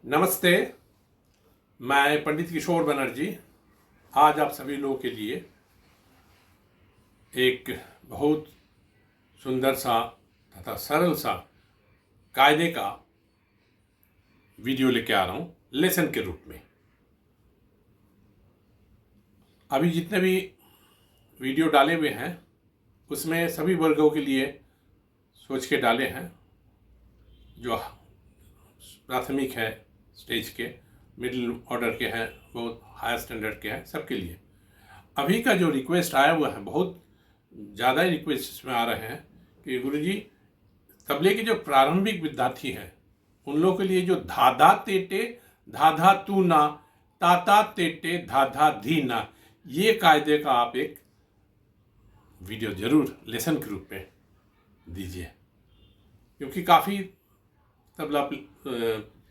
नमस्ते। मैं पंडित किशोर बनर्जी आज आप सभी लोगों के लिए एक बहुत सुंदर सा तथा सरल सा कायदे का वीडियो लेके आ रहा हूँ लेसन के रूप में। अभी जितने भी वीडियो डाले हुए हैं उसमें सभी वर्गों के लिए सोच के डाले हैं, जो प्राथमिक है स्टेज के, मिडिल ऑर्डर के हैं, बहुत हायर स्टैंडर्ड के हैं, सबके लिए। अभी का जो रिक्वेस्ट आया हुआ है, बहुत ज़्यादा ही रिक्वेस्ट इसमें आ रहे हैं कि गुरुजी तबले के जो प्रारंभिक विद्यार्थी हैं उन लोगों के लिए जो धाधा तेटे धाधा तू ना ताता तेटे धाधा धी ना, ये कायदे का आप एक वीडियो जरूर लेसन के रूप में दीजिए, क्योंकि काफ़ी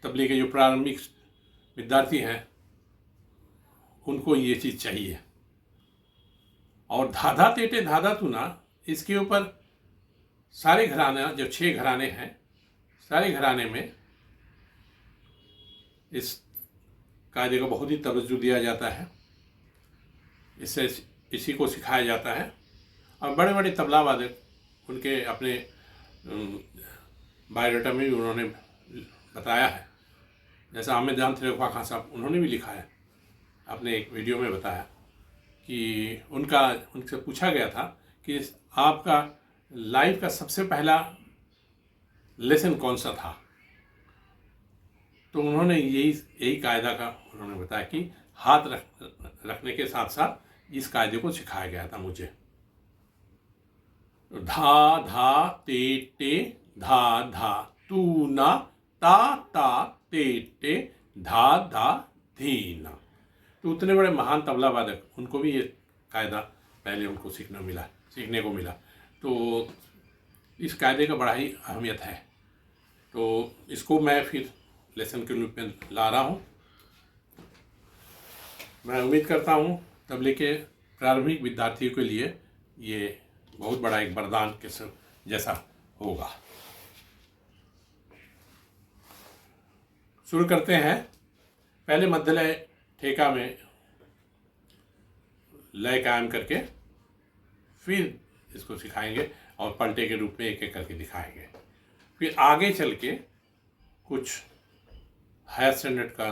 तबले के जो प्रारंभिक विद्यार्थी हैं उनको ये चीज़ चाहिए। और धाधा तेटे धाधा तुना, इसके ऊपर सारे घराने, जो 6 घराने हैं, सारे घराने में इस कायदे को बहुत ही तवज्जो दिया जाता है, इससे इसी को सिखाया जाता है। और बड़े बड़े तबला वादक उनके अपने बायोडाटा में भी उन्होंने बताया है, जैसा आमिर जान त्रिखवा खान साहब, उन्होंने भी लिखा है, अपने एक वीडियो में बताया कि उनसे पूछा गया था कि आपका लाइफ का सबसे पहला लेसन कौन सा था, तो उन्होंने यही कायदा का उन्होंने बताया कि हाथ रखने के साथ साथ इस कायदे को सिखाया गया था मुझे। धा धा ते टे धा धा तू ना ता ता ते टे धा धा धी ना। तो उतने बड़े महान तबला वादक, उनको भी ये कायदा पहले उनको सीखने को मिला। तो इस कायदे का बड़ा ही अहमियत है, तो इसको मैं फिर लेसन के रूप में ला रहा हूँ। मैं उम्मीद करता हूँ तबले के प्रारंभिक विद्यार्थियों के लिए ये बहुत बड़ा एक वरदान के जैसा होगा। शुरू करते हैं। पहले मध्यलय ठेका में लय कायम करके फिर इसको सिखाएंगे और पलटे के रूप में एक एक करके दिखाएंगे। फिर आगे चल के कुछ हायर स्टैंडर्ड का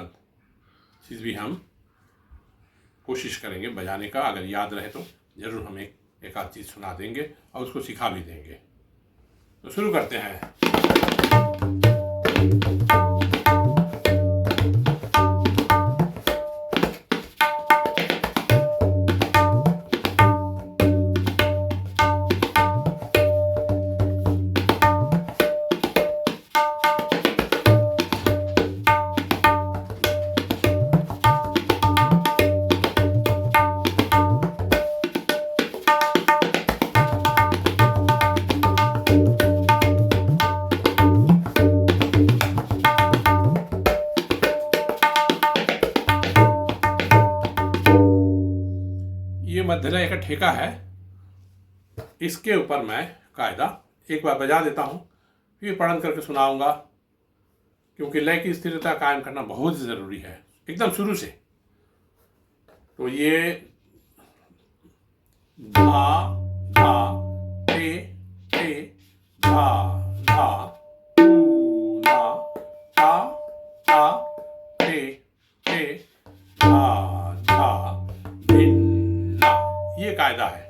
चीज़ भी हम कोशिश करेंगे बजाने का, अगर याद रहे तो ज़रूर हम एक आध चीज़ सुना देंगे और उसको सिखा भी देंगे। तो शुरू करते हैं। ये मध्यलय का ठेका है, इसके ऊपर मैं कायदा एक बार बजा देता हूँ, फिर पढ़न करके सुनाऊंगा, क्योंकि लय की स्थिरता कायम करना बहुत ज़रूरी है एकदम शुरू से। तो ये धा धा ते ते धा धा तू ना ता ता ते ते धा धा धिन ना, ये कायदा है।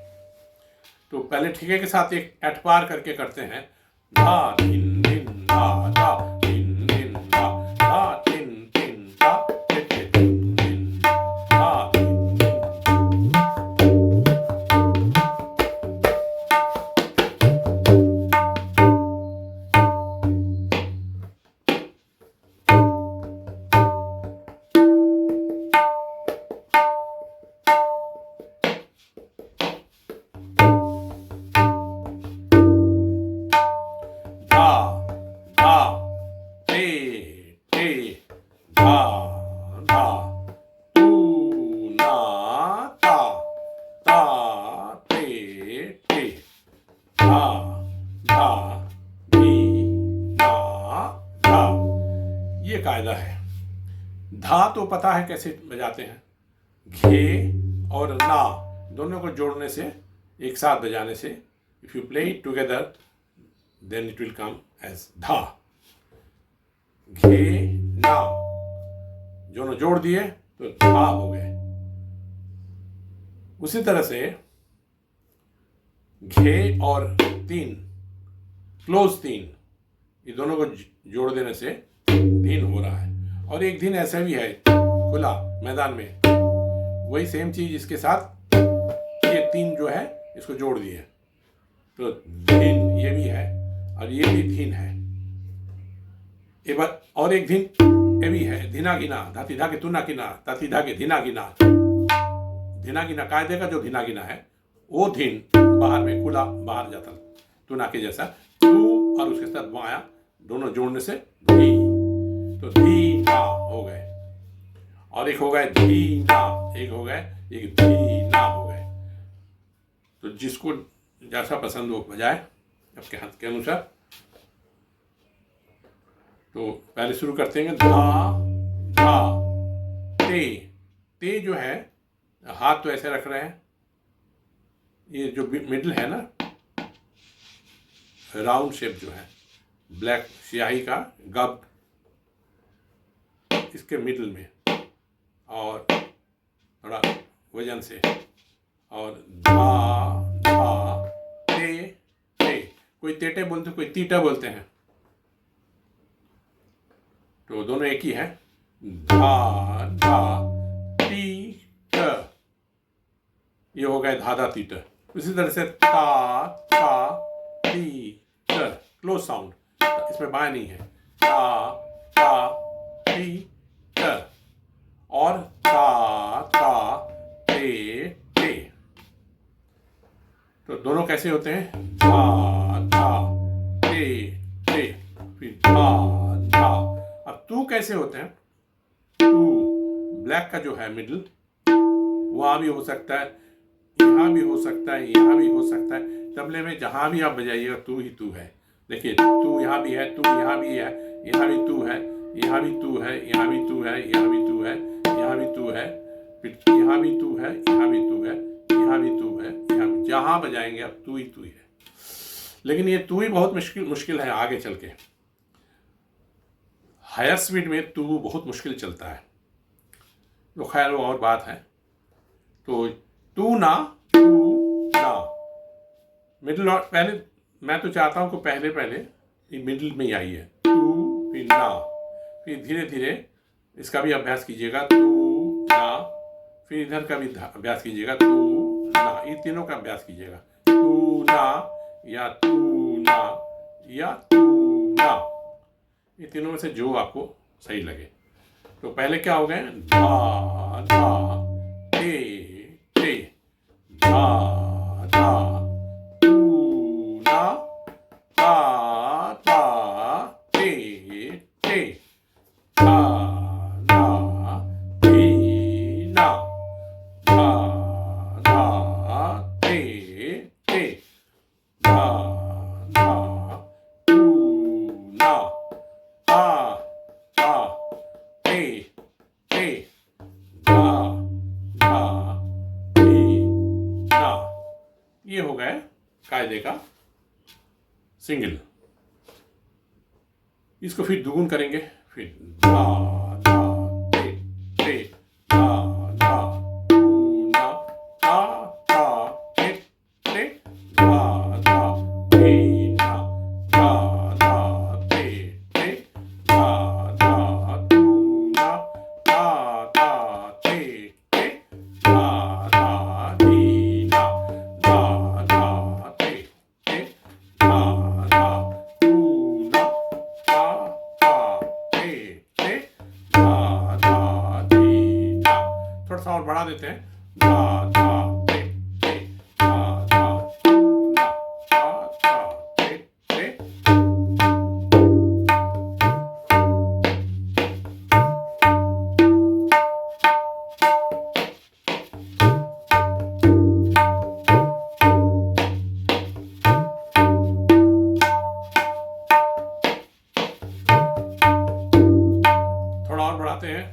तो पहले ठेके के साथ एक एटपार करके करते हैं। धा धिन धिन धा धा धिन धिन धा धा धिन धिन धा धिन धिन धिन धा धिन ये कायदा है। धा तो पता है कैसे बजाते हैं, घे और ना दोनों को जोड़ने से, एक साथ बजाने से, if you play it together then it will come as धा। घे ना दोनों जोड़ दिए तो धा हो गए। उसी तरह से घे और तीन, क्लोज तीन, ये दोनों को जोड़ देने से धीन हो रहा है। और एक धीन ऐसा भी है खुला मैदान में, वही सेम चीज इसके साथ ये तीन जो है इसको जोड़ दिए तो धीन ये भी है और ये भी धीन है। एक बार और एक धीन ये भी है, धीना गिना, धाती धागे तुना गिना, धाती धागे धीना गिना। धीना गिना कायदे का जो धीना गिना है वो धीन बाहर में खुला बाहर जाता, तुना के जैसा, तू और उसके साथ वाया दोनों जोड़ने से धी, तो धीना हो गए। और एक हो गए धीना, एक हो गए एक धीना हो गए। तो जिसको जैसा पसंद हो बजाए आपके हाथ के अनुसार। तो पहले शुरू करते हैं धा धा ते। ते जो है हाथ तो ऐसे रख रहे हैं, ये जो मिडिल है ना राउंड शेप जो है ब्लैक स्याही का गब इसके मिडिल में, और थोड़ा वजन से, और धा धा ते ते। कोई तेटे बोलते कोई तीटा बोलते हैं, तो दोनों एक ही है। धा धा ती ट, ये हो गए धाधा तीट। उसी तरह से ता ता ती ट, क्लोज साउंड, इसमें बाय नहीं है। ता ता ती ट और ता ता ते ते। तो दोनों कैसे होते हैं, धा धा ते ते, फिर धा धा। अब तू कैसे होते हैं, तू ब्लैक का जो है मिडिल वहां भी हो सकता है, यहाँ भी हो सकता है, यहाँ भी हो सकता है। तबले में जहाँ भी आप बजाइएगा तू ही तू है। देखिए तू यहाँ भी है, तू यहाँ भी है, यहाँ भी तू है, यहाँ भी तू है, यहाँ भी तू है, यहाँ भी तू है, यहाँ भी तू है, फिर यहाँ भी तू है, यहाँ भी तू है, यहाँ भी तू है, यहाँ भी, जहाँ बजाएंगे अब तू ही है। लेकिन ये तू ही बहुत मुश्किल है आगे चल के। हायर स्पीड में तू बहुत मुश्किल चलता है, तो खैर वो और बात है। तो तू ना मिडिल, और पहले मैं तो चाहता हूँ कि पहले ये मिडिल में ही आई है, तू फिर ना, फिर धीरे धीरे इसका भी अभ्यास कीजिएगा, तू ना, फिर इधर का भी अभ्यास कीजिएगा, तू ना, ये तीनों का अभ्यास कीजिएगा, तू ना या तू ना या तू ना, ये तीनों में से जो आपको सही लगे। तो पहले क्या हो गए, धा धा ते ते, धा धा तू ना, धा धा ते ते, धा धा धी ना, धा धा ते ते, धा धा तू ना, धा धा ते ते, धा धा धी ना। ये हो गए कायदे का सिंगल। इसको फिर दुगुन करेंगे, फिर धा धा ते ते, धा धा तू ना, धा धा ते ते, धा धा धी ना, धा धा ते ते, धा धा तू ना, धा धा ते ते, धा धा धी ना, धा धा ते ते, धा धा तू ना, धा धा ते ते, धा धा धी ना। थोड़ा सा और बढ़ा देते हैं, धा धा ते ते, धा धा तू ना, धा धा ते ते। थोड़ा और बढ़ाते हैं,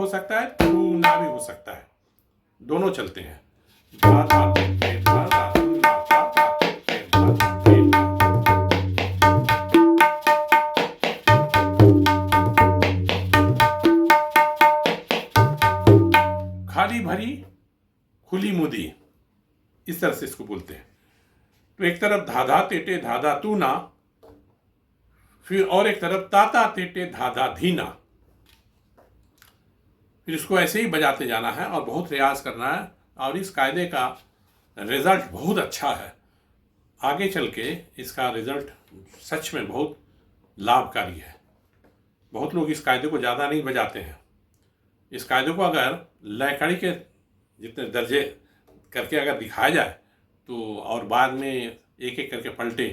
हो सकता है, तू ना भी हो सकता है, दोनों चलते हैं। धा धा ते ते धा धा तू ना धा धा ते ते धा धा ते धा। खाली भरी खुली मुदी, इस तरह से इसको बोलते हैं। तो एक तरफ धाधा तेटे धाधा तू ना, फिर और एक तरफ ताता तेटे धाधा धीना। फिर इसको ऐसे ही बजाते जाना है और बहुत रियाज करना है, और इस कायदे का रिजल्ट बहुत अच्छा है। आगे चल के इसका रिजल्ट सच में बहुत लाभकारी है। बहुत लोग इस कायदे को ज़्यादा नहीं बजाते हैं। इस कायदे को अगर लयकारी के जितने दर्जे करके अगर दिखाया जाए तो, और बाद में एक एक करके पलटे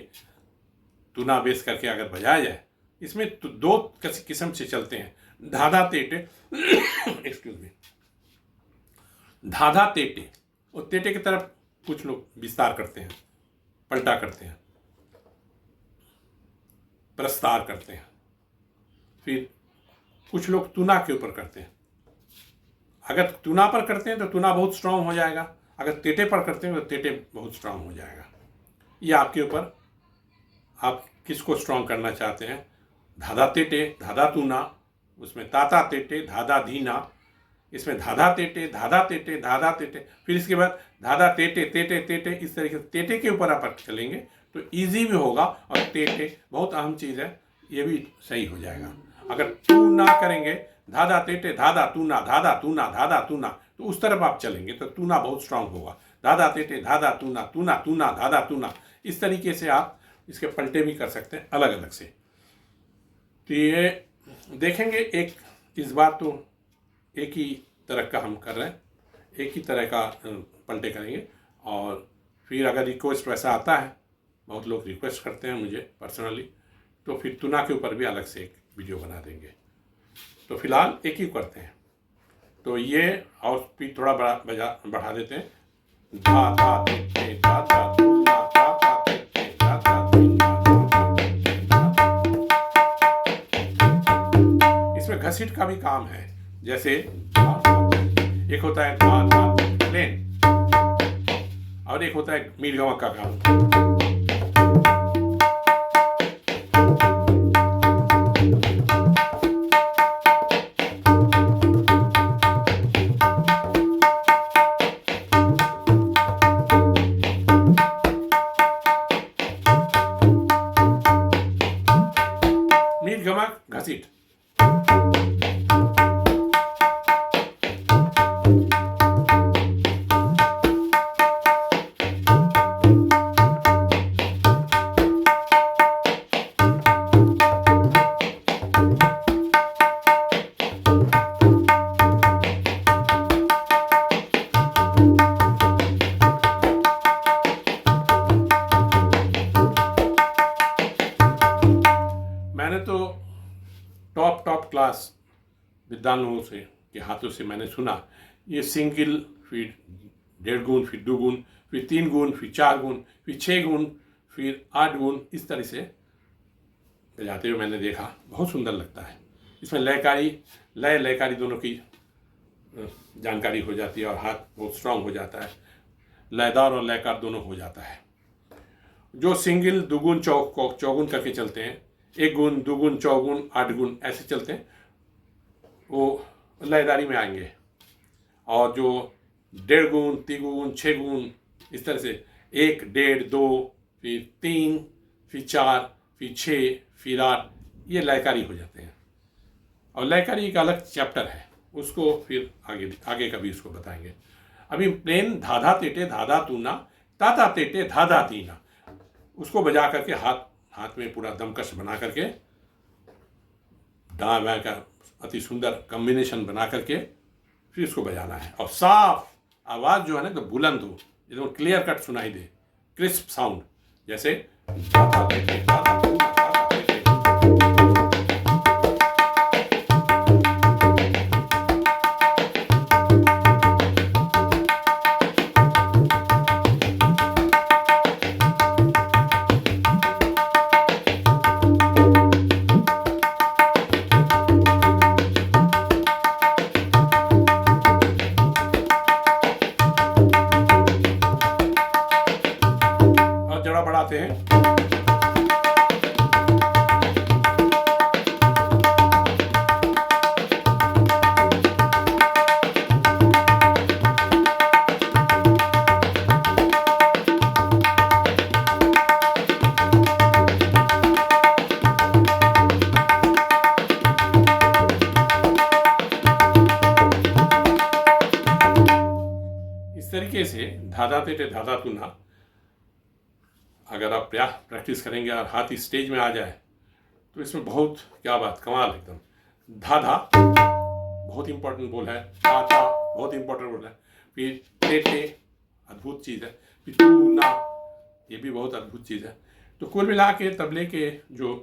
तुना बेस करके अगर बजाया जाए, इसमें तो दो किस्म से चलते हैं। धाधा तेटे एक्सक्यूज मी, धाधा तेटे, और तेटे की तरफ कुछ लोग विस्तार करते हैं, पलटा करते हैं, प्रस्तार करते हैं। फिर कुछ लोग तुना के ऊपर करते हैं। अगर तुना पर करते हैं तो तुना बहुत स्ट्रांग हो जाएगा, अगर तेटे पर करते हैं तो तेटे बहुत स्ट्रांग हो जाएगा। ये आपके ऊपर, आप किसको स्ट्रांग करना चाहते हैं। धाधा तेटे धाधा तुना, उसमें ताता तेटे धाधा धीना, इसमें धाधा तेटे धाधा तेटे धाधा तेटे, फिर इसके बाद धाधा तेटे तेटे तेटे। इस तरीके से तेटे के ऊपर आप चलेंगे तो इजी भी होगा, और तेटे बहुत अहम चीज़ है, ये भी सही हो जाएगा। अगर तू ना करेंगे, धाधा तेटे धाधा तूना धाधा तूना धाधा तूना, तो उस तरफ आप चलेंगे तो तूना बहुत स्ट्रांग होगा। धाधा तेटे धाधा तूना तूना तूना धाधा तूना, इस तरीके से आप इसके पलटे भी कर सकते हैं अलग अलग से। तो ये देखेंगे, एक इस बार तो एक ही तरह का हम कर रहे हैं, एक ही तरह का पलटे करेंगे। और फिर अगर रिक्वेस्ट वैसा आता है, बहुत लोग रिक्वेस्ट करते हैं मुझे पर्सनली, तो फिर तुना के ऊपर भी अलग से एक वीडियो बना देंगे। तो फिलहाल एक ही करते हैं। तो ये और स्पीड थोड़ा बढ़ा देते हैं। धा धा ते ते धा धा तुना धा धा ते ते धा धा धीना धा धा ते ते धा धा। इसमें घसीट का भी काम है, जैसे एक होता है धा धा प्लेन, और एक होता है मीर गंवा का काम। मीर गंवा घसीट। मैंने तो टॉप क्लास विद्वान लोगों से के हाथों से मैंने सुना, ये सिंगल, फिर 1.5 गुण, फिर 2 गुण, फिर 3 गुण, फिर 4 गुण, फिर 6 गुण, फिर 8 गुण, इस तरह से बजाते हुए मैंने देखा। बहुत सुंदर लगता है। इसमें लयकारी दोनों की जानकारी हो जाती है, और हाथ बहुत स्ट्रांग हो जाता है। लयदार और लयकार दोनों हो जाता है। जो सिंगल, दुगुन, चौगुन करके चलते हैं, 1 गुण, 2 गुण, 4 गुण, 8 गुण ऐसे चलते हैं, वो लयदारी में आएंगे। और जो 1.5 गुण, 3 गुण, 6 गुण, इस तरह से 1, 1.5, 2, फिर 3, फिर 4, फिर 6, फिर 8, ये लयकारी हो जाते हैं। और लयकारी एक अलग चैप्टर है, उसको फिर आगे कभी उसको बताएंगे। अभी प्लेन धाधा तेटे धाधा तूना ताता तेटे धाधा तीना, उसको बजा करके हाथ में पूरा दमकश बना करके, दाएं बाएं का अति सुंदर कॉम्बिनेशन बना करके फिर इसको बजाना है। और साफ आवाज़ जो है ना, तो बुलंद हो, एकदम क्लियर कट सुनाई दे, क्रिस्प साउंड, जैसे धाधा तेटे धाधा तूना धाधा तेटे। दोहराते हैं। इस तरीके से धाधा तेटे धाधा तुना अगर आप प्रैक्टिस करेंगे और हाथ इस स्टेज में आ जाए तो इसमें बहुत क्या बात, कमाल एकदम। धाधा बहुत इंपॉर्टेंट बोल है, धाधा बहुत इंपॉर्टेंट बोल है, फिर तेटे अद्भुत चीज़ है, फिर तूना ये भी बहुत अद्भुत चीज़ है। तो कुल मिला के तबले के जो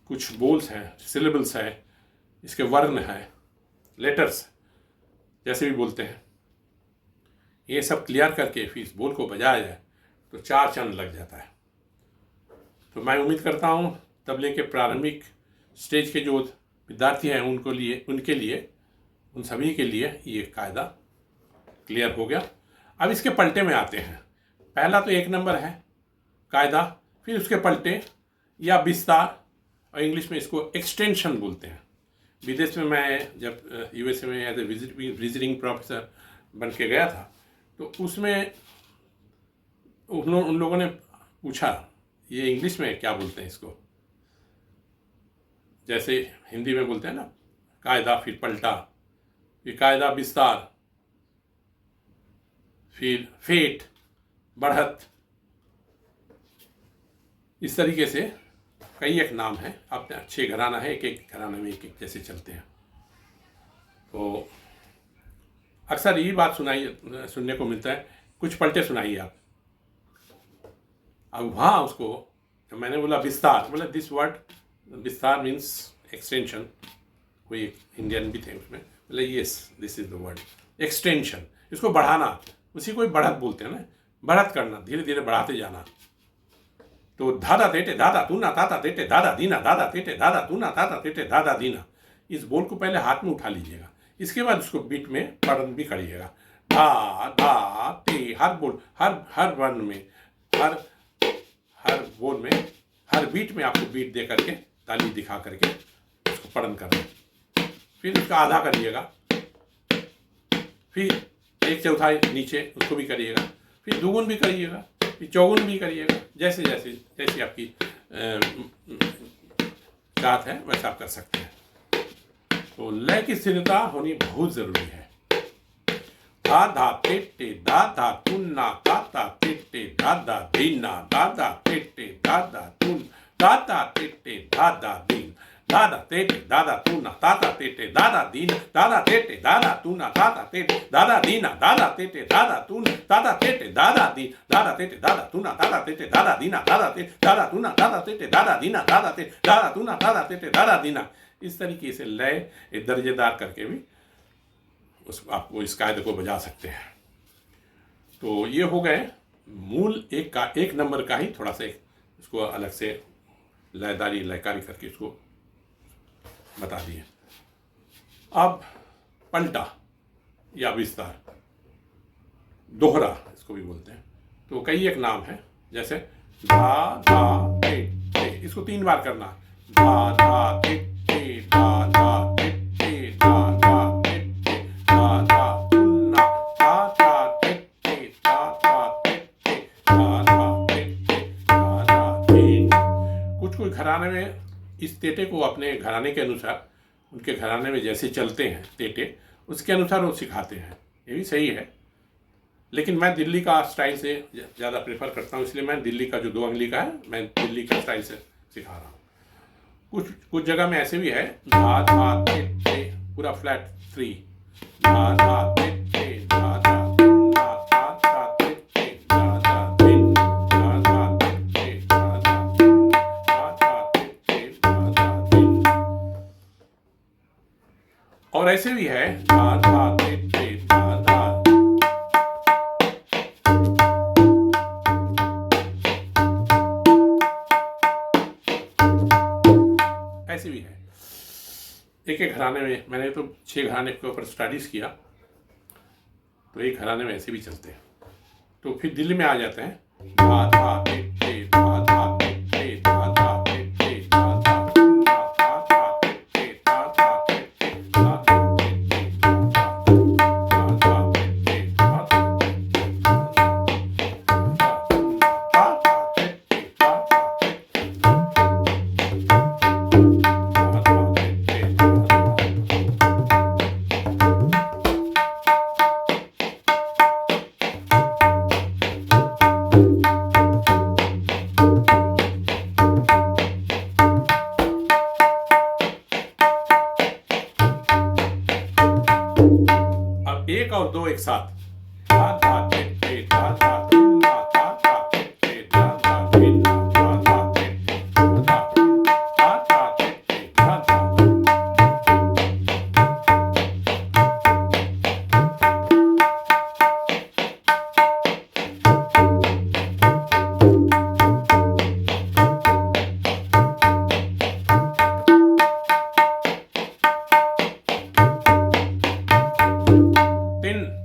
कुछ बोल्स हैं, सिलेबल्स हैं, इसके वर्ण हैं, लेटर्स जैसे भी बोलते हैं, ये सब क्लियर करके फिर इस बोल को बजाया जाए तो 4 चांद लग जाता है। तो मैं उम्मीद करता हूँ तबले के प्रारंभिक स्टेज के जो विद्यार्थी हैं उनके लिए उन सभी के लिए ये कायदा क्लियर हो गया। अब इसके पलटे में आते हैं। पहला तो 1 नंबर है कायदा, फिर उसके पलटे या विस्तार, और इंग्लिश में इसको एक्सटेंशन बोलते हैं। विदेश में मैं जब यूएसए में एज ए विजिटिंग प्रोफेसर बन के गया था तो उसमें उन लोगों ने पूछा ये इंग्लिश में क्या बोलते हैं इसको, जैसे हिंदी में बोलते हैं ना कायदा, फिर पलटा, फिर कायदा विस्तार, फिर फेट, बढ़त, इस तरीके से कई एक नाम है। अपने अच्छे घराना है, एक एक घराने में एक एक जैसे चलते हैं। तो अक्सर यही बात सुनने को मिलता है, कुछ पलटे सुनाइए आप। अब वहाँ उसको जब मैंने बोला विस्तार, बोला दिस वर्ड विस्तार मीन्स एक्सटेंशन, कोई इंडियन भी थे उसमें, बोले yes this is the word extension, इसको बढ़ाना, उसी को बढ़त बोलते हैं ना, बढ़त करना, धीरे धीरे बढ़ाते जाना। तो धादा तेटे धादा तूना ताता तेटे धादा दीना, धादा तेटे धादा तूना ताता तेटे धादा दीना, इस बोल को पहले हाथ में उठा लीजिएगा, इसके बाद उसको बीट में पढ़न भी करिएगा। धा धा ते, हर बोल हर वर्ण में, हर बोल में, हर बीट में आपको बीट दे करके ताली दिखा करके उसको पढ़न करना। फिर उसका आधा करिएगा, फिर 1/4 नीचे उसको भी करिएगा, फिर दुगुन भी करिएगा, फिर चौगुन भी करिएगा, जैसे जैसे जैसी आपकी चाहत है वैसा आप कर सकते हैं। तो लय की स्थिरता होनी बहुत जरूरी है। धा धा तेटे धा तुन्ना ताता तेटे धादा दीना, दादा तेटे धादा तुन दादा तेटे धादा दीन, दादा तेटे दादा तूना ताता तेटे दादा दीन, दादा तेटे दादा तूना ताता तेटे दादा दीना, दादा तेटे दादा तून दादा तेटे दादा दीन, दादा तेटे दादा तूना ताता तेटे दादा दीना, दादा तेटे दादा तूना ताता तेटे दादा दीना, दादा तेटे दादा तूना ताता तेटे दादा दीना। इस तरीके से लय दर्जेदार करके भी आपको इस कायदे को बजा सकते हैं। तो ये हो गए मूल 1 नंबर का ही थोड़ा सा इसको अलग से लयकारी करके इसको बता दिए। अब पलटा या विस्तार, दोहरा इसको भी बोलते हैं। तो कई एक नाम है, जैसे धा धा ते ते, इसको 3 बार करना, धा धा ते ते, धा धा ते ते, धा धा ते ते, धा धा तुन्ना धा धा ते ते, धा धा ते ते, धा धा ते ते, धा धा ते। कुछ घराने में इस तेटे को अपने घराने के अनुसार, उनके घराने में जैसे चलते हैं तेटे, उसके अनुसार वो सिखाते हैं, ये भी सही है। लेकिन मैं दिल्ली का स्टाइल से ज़्यादा प्रेफर करता हूँ, इसलिए मैं दिल्ली का जो 2 अंगली का है मैं दिल्ली के स्टाइल से सिखा रहा हूँ। कुछ जगह में ऐसे भी है, धा धा ते ते, पूरा फ्लैट 3, धा धा ते ते, धा धा तुन्ना धा धा ते ते, धा धा दिन, धा धा ते ते, धा धा तुन्ना धा धा ते ते, धा धा दिन। और ऐसे भी है, धा धा ते ते, धा धा, ऐसे भी है। एक घराने में, मैंने तो 6 घराने के ऊपर स्टडीज किया, तो एक घराने में ऐसे भी चलते हैं। तो फिर दिल्ली में आ जाते हैं, धा धा ते ते, अब एक और दो एक साथ, धा धा टे टे धा धा धुना धा धा टे टे धा धा धीना धा धा टे टे धा धा धा टे टे धा धा।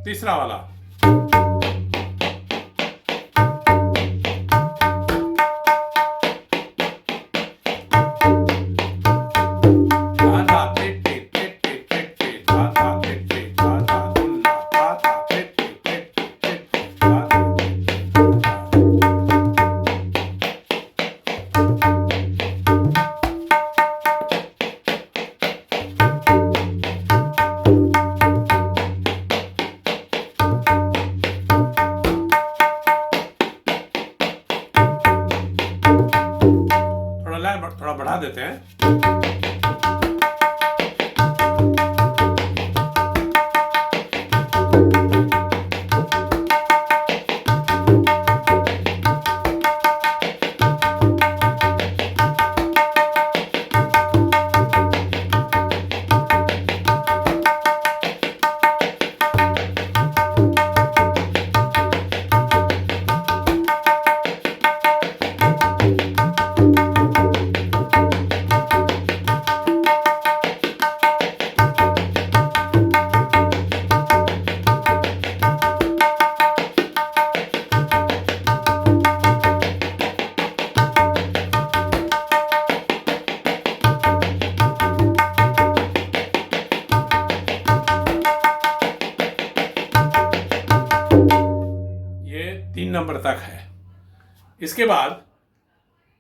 तीसरा वाला, थोड़ा बढ़ा देते हैं। नंबर तक है। इसके बाद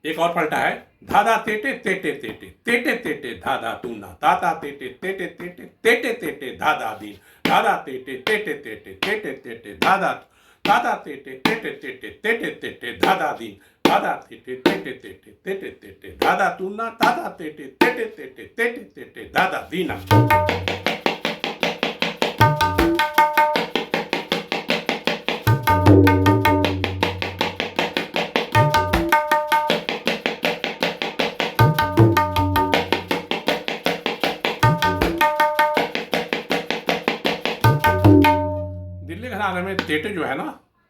एक और पलटा है, धाधा तेटे तेटे तेटे तेटे तेटे धाधा तूना धाधा तेटे तेटे तेटे तेटे तेटे धाधा दीन धाधा तेटे तेटे तेटे तेटे तेटे धाधा धाधा तेटे तेटे तेटे तेटे तेटे धाधा दीन धाधा तेटे तेटे तेटे तेटे तेटे धाधा तूना धाधा तेटे तेटे तेटे तेटे तेटे धाधा दीना। दिल्ली घराने में तेटे जो है ना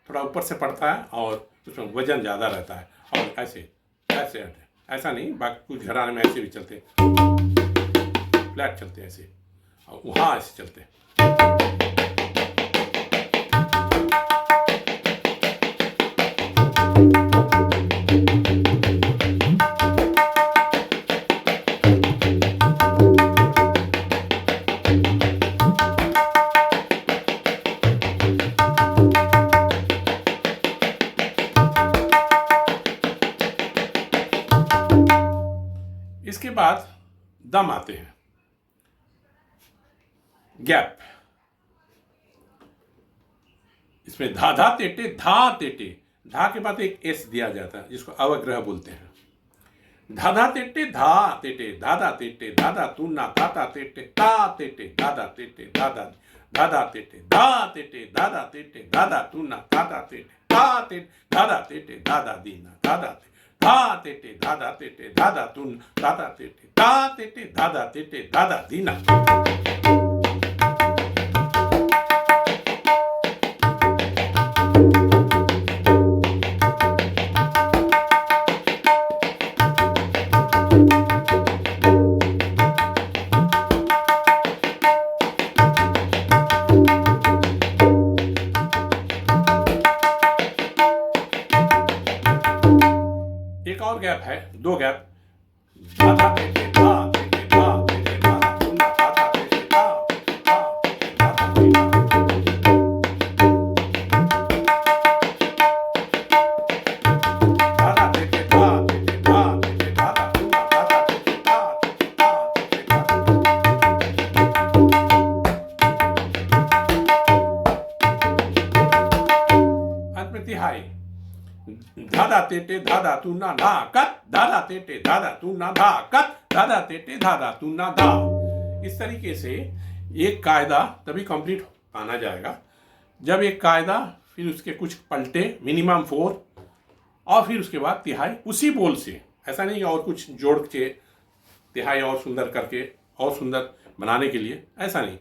थोड़ा ऊपर से पड़ता है और उसमें वजन ज़्यादा रहता है, और ऐसे ऐसे ऐसा नहीं, बाकी कुछ घराने में ऐसे भी चलते, फ्लैट चलते ऐसे, और वहाँ ऐसे चलते। इसके बाद दम आते हैं, गैप। इसमें धा धा तेटे धा तेटे, धा के बाद एक एस दिया जाता है जिसको अवग्रह बोलते हैं। धाधा तेटे धा तेटे धाधा तेटे धाधा तूना धाधा तेटे ता तेटे धाधा तेटे धाधा धाधा तेटे धा तेटे धाधा तेटे धाधा तूना धाधा तेटे ता तेटे धाधा तेटे धाधा दीना धाधा धा तेटे धाधा तेटे धाधा तून धाधा तेटे ता तेटे धाधा तेटे धाधा दीना। एक और गैप है, दो गैप, धाधा तेटे धा तेटे धा तेटे धाधा तूना धाधा तेटे ता तेटे ता तेटे धाधा दीना। धाधा तेटे धा तेटे धा तेटे धाधा तूना धाधा तेटे ता तेटे ता तेटे धाधा। अंत में तिहाई, धाधा तेटे धाधा तूना धा कत धाधा तेटे धाधा तूना धा कत धाधा तेटे धाधा तूना धा। इस तरीके से एक कायदा तभी कंप्लीट माना जाएगा जब एक कायदा, फिर उसके कुछ पलटे, मिनिमम 4, और फिर उसके बाद तिहाई उसी बोल से। ऐसा नहीं और कुछ जोड़ के तिहाई और सुंदर करके और सुंदर बनाने के लिए, ऐसा नहीं।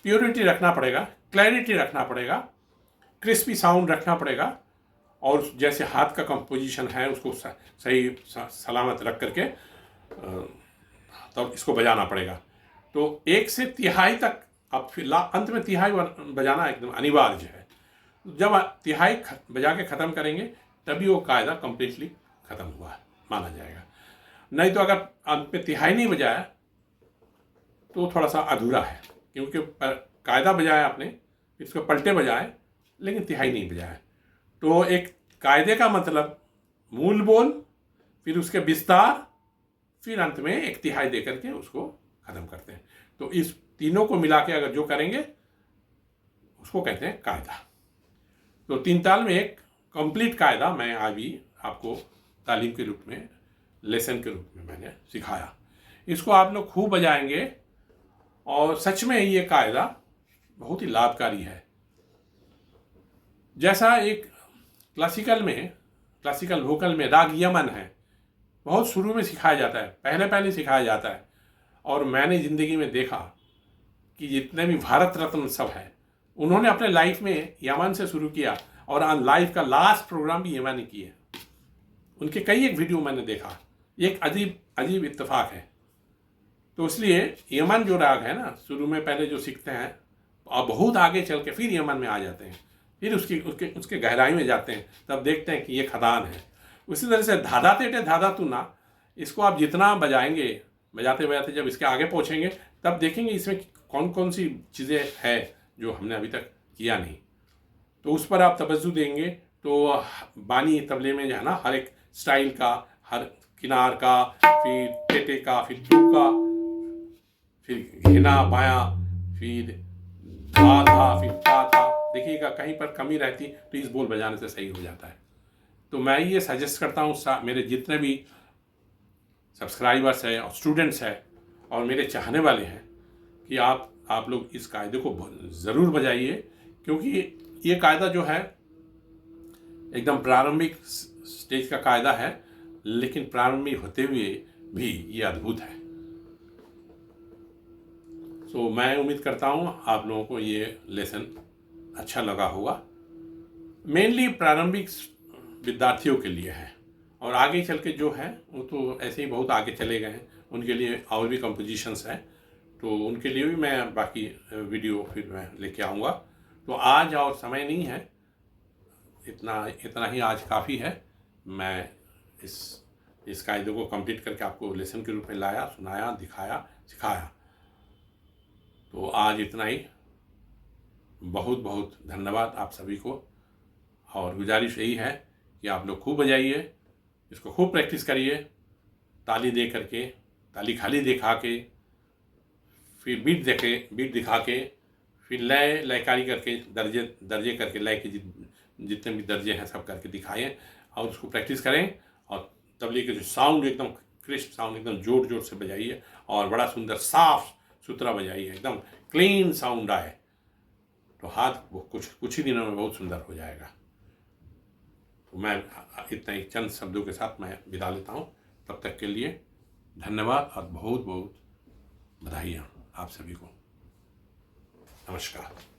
प्योरिटी रखना पड़ेगा, क्लैरिटी रखना पड़ेगा, क्रिस्पी साउंड रखना पड़ेगा, और जैसे हाथ का कंपोजिशन है उसको सही सलामत रख करके तब इसको बजाना पड़ेगा। तो 1 से तिहाई तक, अब फिर अंत में तिहाई बजाना एकदम अनिवार्य है। जब तिहाई बजा के ख़त्म करेंगे तभी वो कायदा कंप्लीटली ख़त्म हुआ माना जाएगा। नहीं तो अगर अंत में तिहाई नहीं बजाया तो थोड़ा सा अधूरा है, क्योंकि कायदा बजाया आपने, फिर इसको पलटे बजाए, लेकिन तिहाई नहीं बजाया। तो एक कायदे का मतलब मूल बोल, फिर उसके विस्तार, फिर अंत में एक तिहाई दे करके उसको ख़त्म करते हैं। तो इस तीनों को मिला के अगर जो करेंगे उसको कहते हैं कायदा। तो 3 ताल में एक कंप्लीट कायदा मैं आज भी आपको तालीम के रूप में, लेसन के रूप में मैंने सिखाया। इसको आप लोग खूब बजाएंगे और सच में ये कायदा बहुत ही लाभकारी है। जैसा एक क्लासिकल वोकल में राग यमन है, बहुत शुरू में सिखाया जाता है, पहले सिखाया जाता है। और मैंने ज़िंदगी में देखा कि जितने भी भारत रत्न सब हैं, उन्होंने अपने लाइफ में यमन से शुरू किया, और लाइफ का लास्ट प्रोग्राम भी यमन ही किए। उनके कई एक वीडियो मैंने देखा, एक अजीब इत्तेफाक है। तो इसलिए यमन जो राग है ना, शुरू में पहले जो सीखते हैं और बहुत आगे चल के फिर यमन में आ जाते हैं, फिर उसके गहराई में जाते हैं, तब देखते हैं कि ये खदान है। उसी तरह से धाधा तेटे धाधा तू ना, इसको आप जितना बजाएंगे, बजाते बजाते जब इसके आगे पहुँचेंगे तब देखेंगे इसमें कौन कौन सी चीज़ें हैं जो हमने अभी तक किया नहीं। तो उस पर आप तवज्जो देंगे तो बानी तबले में जो है ना, हर एक स्टाइल का, हर किनार का, फिर टेटे का, फिर टू का, फिर घिना बाया, फिर धा धा, फिर ता ता, देखिएगा कहीं पर कमी रहती तो इस बोल बजाने से सही हो जाता है। तो मैं ये सजेस्ट करता हूँ मेरे जितने भी सब्सक्राइबर्स हैं और स्टूडेंट्स हैं और मेरे चाहने वाले हैं कि आप लोग इस कायदे को ज़रूर बजाइए, क्योंकि ये कायदा जो है एकदम प्रारंभिक स्टेज का कायदा है, लेकिन प्रारंभिक होते हुए भी ये अद्भुत है। तो मैं उम्मीद करता हूँ आप लोगों को ये लेसन अच्छा लगा होगा। मेनली प्रारंभिक विद्यार्थियों के लिए है, और आगे चल के जो है वो तो ऐसे ही बहुत आगे चले गए हैं, उनके लिए और भी कंपोजिशंस हैं, तो उनके लिए भी मैं बाकी वीडियो फिर मैं लेके आऊँगा। तो आज और समय नहीं है, इतना ही आज काफ़ी है। मैं इस कायदे को कंप्लीट करके आपको लेसन के रूप में लाया, सुनाया, दिखाया, सिखाया। तो आज इतना ही। बहुत बहुत धन्यवाद आप सभी को, और गुजारिश यही है कि आप लोग खूब बजाइए, इसको खूब प्रैक्टिस करिए, ताली दे करके, ताली खाली दिखा के, फिर बीट दिखा के, फिर लयकारी करके, दर्जे करके, लय के जितने भी दर्जे हैं सब करके दिखाएं, और उसको प्रैक्टिस करें। और तबले के जो साउंड एकदम क्रिस्प साउंड, एकदम जोर जोर से बजाइए, और बड़ा सुंदर साफ सुथरा बजाइए, एकदम क्लीन साउंड आए, तो हाथ वो कुछ ही दिनों में बहुत सुंदर हो जाएगा। तो मैं इतना ही चंद शब्दों के साथ मैं विदा लेता हूँ। तब तक के लिए धन्यवाद और बहुत बहुत बधाइयाँ आप सभी को। नमस्कार।